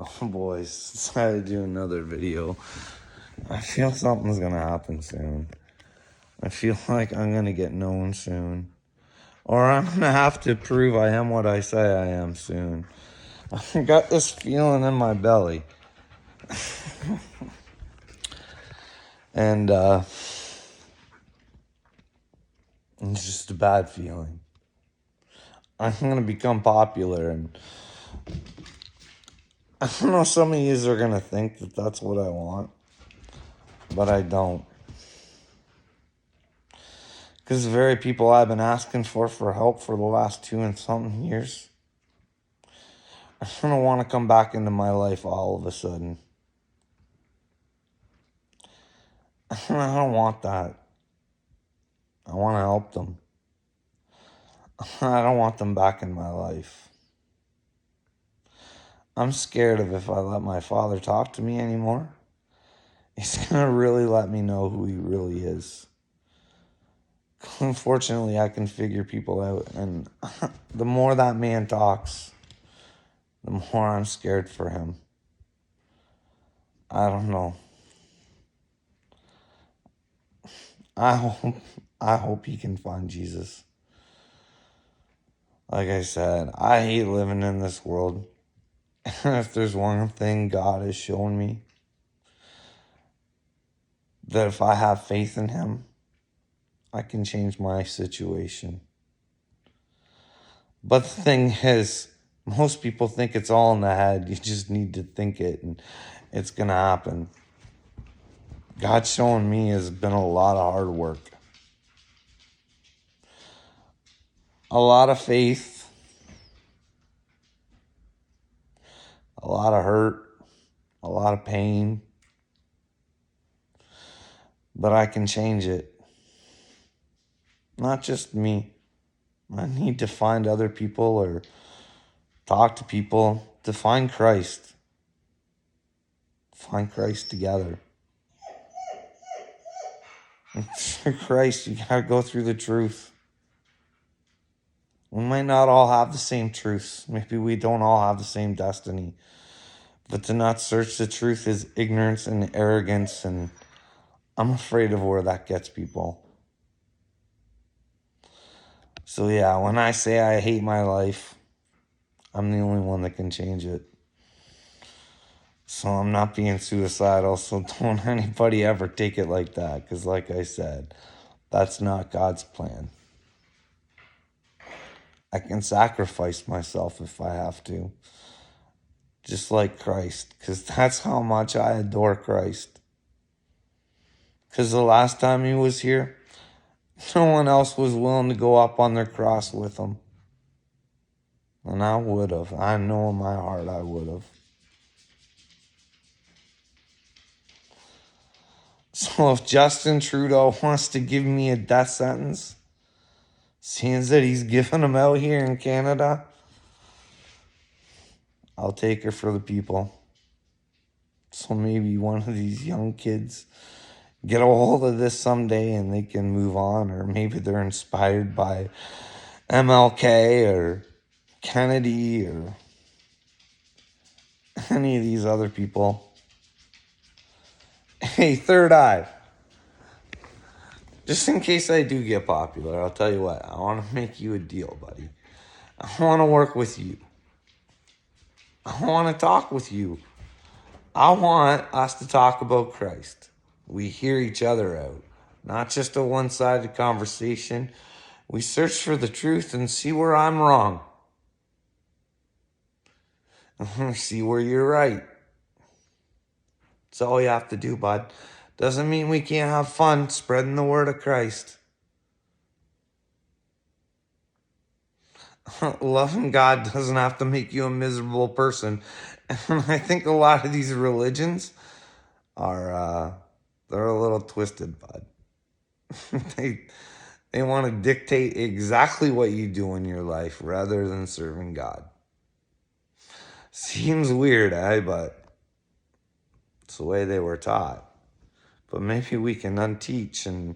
Oh, boys, decided to do another video. I feel something's gonna happen soon. I feel like I'm gonna get known soon. Or I'm gonna have to prove I am what I say I am soon. I got this feeling in my belly. And, it's just a bad feeling. I'm gonna become popular, and I don't know, some of you are gonna think that that's what I want, but I don't. Because the very people I've been asking for help for the last 2 and something years are gonna want to come back into my life all of a sudden. I don't want that. I want to help them. I don't want them back in my life. I'm scared of if I let my father talk to me anymore, he's going to really let me know who he really is. Unfortunately, I can figure people out, and the more that man talks, the more I'm scared for him. I don't know. I hope he can find Jesus. Like I said, I hate living in this world. And if there's one thing God has shown me, that if I have faith in him, I can change my situation. But the thing is, most people think it's all in the head. You just need to think it, and it's going to happen. God showing me has been a lot of hard work. A lot of faith. A lot of hurt. A lot of pain. But I can change it. Not just me. I need to find other people or talk to people to find Christ. Find Christ together. And for Christ, you gotta go through the truth. We might not all have the same truths. Maybe we don't all have the same destiny. But to not search the truth is ignorance and arrogance, and I'm afraid of where that gets people. So yeah, when I say I hate my life, I'm the only one that can change it. So I'm not being suicidal, so don't anybody ever take it like that, because like I said, that's not God's plan. I can sacrifice myself if I have to, just like Christ, because that's how much I adore Christ. Because the last time he was here, no one else was willing to go up on their cross with him. And I would have. I know in my heart I would have. So if Justin Trudeau wants to give me a death sentence, seeing that he's giving them out here in Canada, I'll take her for the people. So maybe one of these young kids get a hold of this someday and they can move on, or maybe they're inspired by MLK or Kennedy or any of these other people. Hey, Third Eye. Just in case I do get popular, I'll tell you what, I want to make you a deal, buddy. I want to work with you. I want to talk with you. I want us to talk about Christ. We hear each other out. Not just a one-sided conversation. We search for the truth and see where I'm wrong. See where you're right. That's all you have to do, bud. Doesn't mean we can't have fun spreading the word of Christ. Loving God doesn't have to make you a miserable person. And I think a lot of these religions are, they're a little twisted, bud. They want to dictate exactly what you do in your life rather than serving God. Seems weird, but it's the way they were taught. But maybe we can unteach, and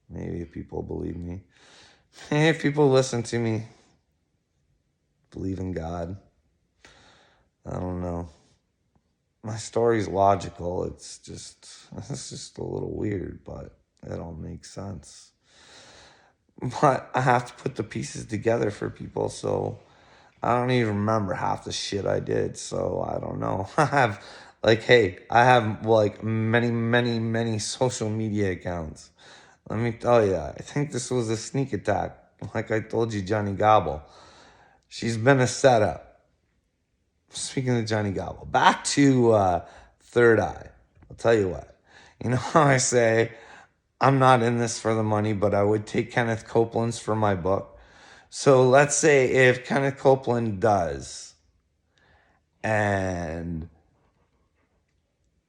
maybe people believe me. Hey, if people listen to me, believe in God. I don't know. My story's logical. It's just a little weird, but it all makes sense. But I have to put the pieces together for people, so I don't even remember half the shit I did, so I don't know. I have like many, many, many social media accounts. Let me tell you, I think this was a sneak attack. Like I told you, Johnny Gobble. She's been a setup. Speaking of Johnny Gobble, back to Third Eye. I'll tell you what. You know how I say I'm not in this for the money, but I would take Kenneth Copeland's for my book. So let's say if Kenneth Copeland does, and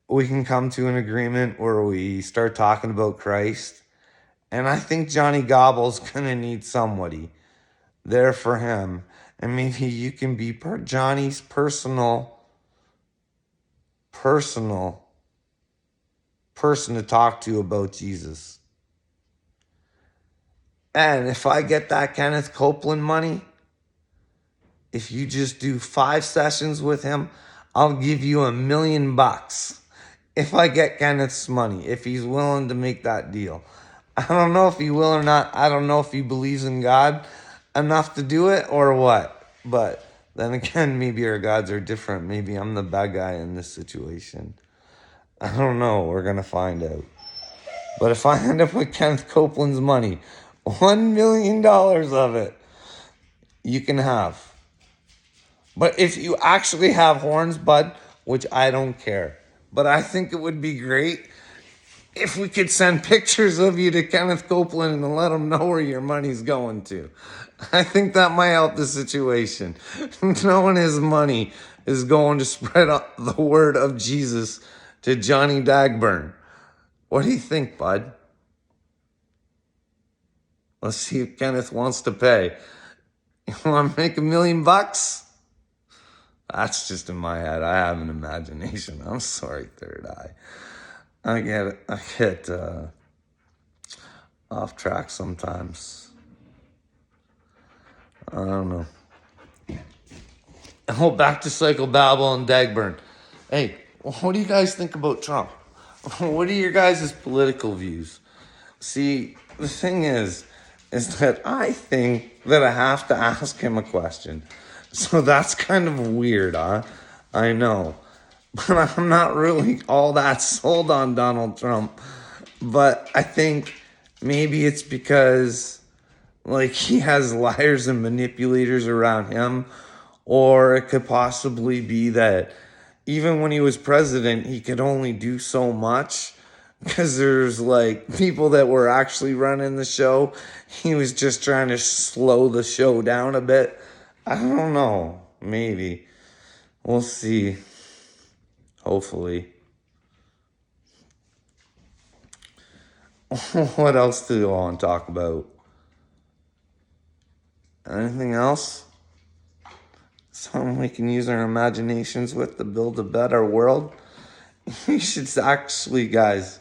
we can come to an agreement where we start talking about Christ, and I think Johnny Gobble's gonna need somebody there for him, and maybe you can be Johnny's personal person to talk to about Jesus. And if I get that Kenneth Copeland money, if you just do 5 sessions with him, I'll give you $1 million. If I get Kenneth's money, if he's willing to make that deal. I don't know if he will or not. I don't know if he believes in God enough to do it or what. But then again, maybe our gods are different. Maybe I'm the bad guy in this situation. I don't know. We're going to find out. But if I end up with Kenneth Copeland's money, $1 million of it, you can have. But if you actually have horns, bud, which I don't care, but I think it would be great if we could send pictures of you to Kenneth Copeland and let him know where your money's going to. I think that might help the situation. Knowing his money is going to spread the word of Jesus to Johnny Dagburn. What do you think, bud? Let's see if Kenneth wants to pay. You want to make $1 million? That's just in my head. I have an imagination. I'm sorry, Third Eye. I get off track sometimes. I don't know. Oh, back to Psychobabble and Dagburn. Hey, what do you guys think about Trump? What are your guys' political views? See, the thing is that I think that I have to ask him a question. So that's kind of weird, huh? I know. But I'm not really all that sold on Donald Trump. But I think maybe it's because, like, he has liars and manipulators around him. Or it could possibly be that even when he was president, he could only do so much because there's like people that were actually running the show. He was just trying to slow the show down a bit. I don't know. Maybe. We'll see. Hopefully. What else do you want to talk about? Anything else? Something we can use our imaginations with to build a better world? You should actually, guys,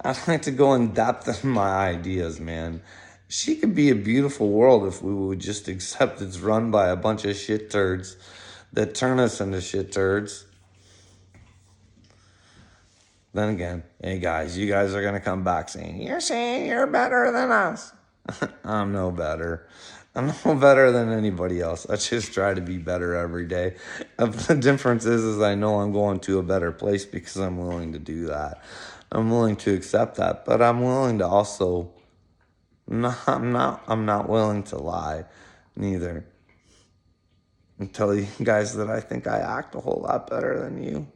I'd like to go in depth in my ideas, man. She could be a beautiful world if we would just accept it's run by a bunch of shit turds that turn us into shit turds. Then again, hey guys, you guys are going to come back saying you're better than us. I'm no better. I'm no better than anybody else. I just try to be better every day. The difference is I know I'm going to a better place because I'm willing to do that. I'm willing to accept that, but I'm willing to also I'm not willing to lie neither. And tell you guys that I think I act a whole lot better than you.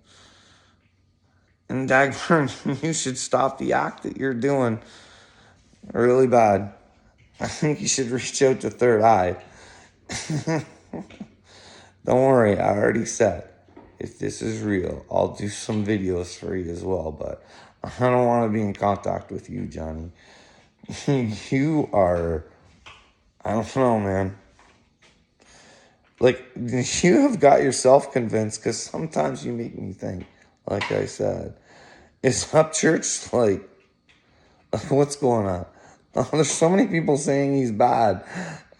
And Dagburn, you should stop the act that you're doing really bad. I think you should reach out to Third Eye. Don't worry, I already said, if this is real, I'll do some videos for you as well, but I don't want to be in contact with you, Johnny. You are, I don't know, man. Like, you have got yourself convinced, because sometimes you make me think, like I said, is Upchurch, like, what's going on? Oh, there's so many people saying he's bad,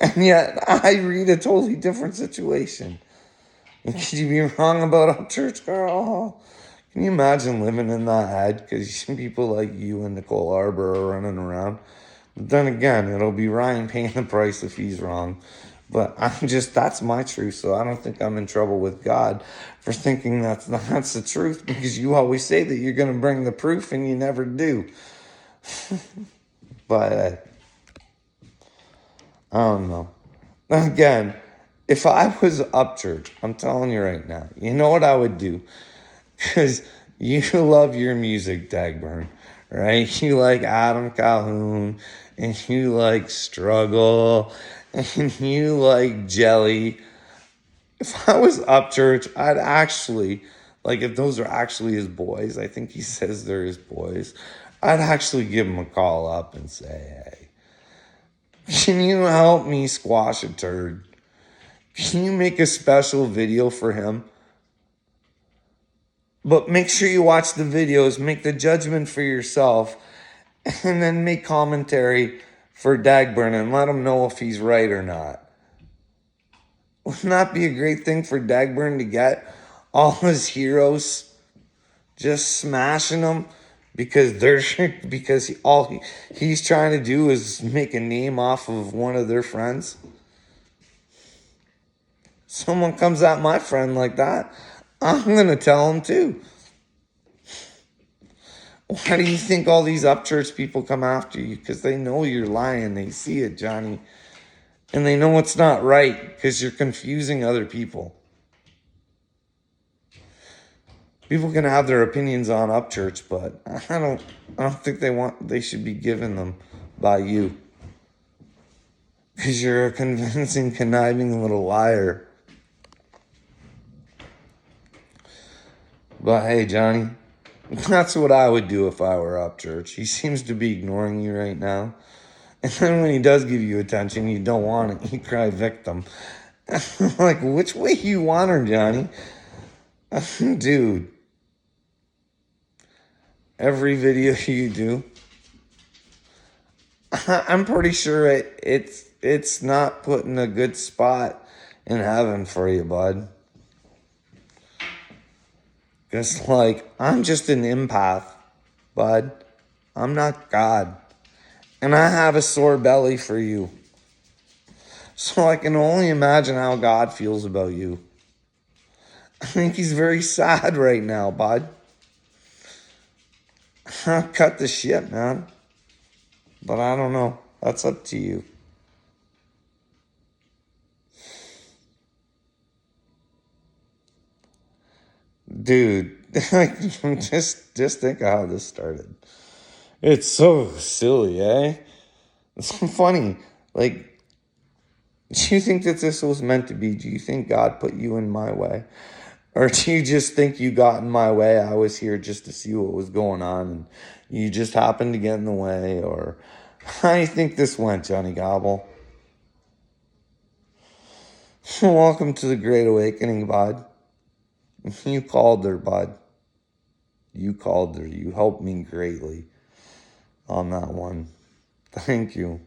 and yet I read a totally different situation. And could you be wrong about Upchurch, Carl? Can you imagine living in that head? Because people like you and Nicole Arbor are running around. But then again, it'll be Ryan paying the price if he's wrong. But that's my truth. So I don't think I'm in trouble with God for thinking that's the truth, because you always say that you're going to bring the proof and you never do. But I don't know. Again, if I was Upchurch, I'm telling you right now, you know what I would do? Because you love your music, Dagburn, right? You like Adam Calhoun, and you like Struggle, and you like Jelly. If I was Upchurch, I'd actually, like, if those are actually his boys, I think he says they're his boys, I'd actually give him a call up and say, hey, can you help me squash a turd? Can you make a special video for him? But make sure you watch the videos, make the judgment for yourself, and then make commentary for Dagburn and let him know if he's right or not. Wouldn't that be a great thing for Dagburn to get all his heroes just smashing them because he's trying to do is make a name off of one of their friends? Someone comes at my friend like that, I'm going to tell him too. Why do you think all these Upchurch people come after you? Because they know you're lying. They see it, Johnny. And they know it's not right because you're confusing other people. People can have their opinions on Upchurch, but I don't think they should be given them by you. Because you're a convincing, conniving little liar. But hey, Johnny, that's what I would do if I were Upchurch. He seems to be ignoring you right now. And then when he does give you attention, you don't want it. You cry victim. Like, which way you want her, Johnny? Dude. Every video you do, I'm pretty sure it's not putting a good spot in heaven for you, bud. Because, like, I'm just an empath, bud. I'm not God. And I have a sore belly for you. So I can only imagine how God feels about you. I think he's very sad right now, bud. Cut the shit, man. But I don't know. That's up to you. Dude, just think of how this started. It's so silly, eh? It's funny. Like, do you think that this was meant to be? Do you think God put you in my way? Or do you just think you got in my way? I was here just to see what was going on and you just happened to get in the way? Or how do you think this went, Johnny Gobble? Welcome to the Great Awakening, bud. You called her, bud. You called her. You helped me greatly on that one. Thank you.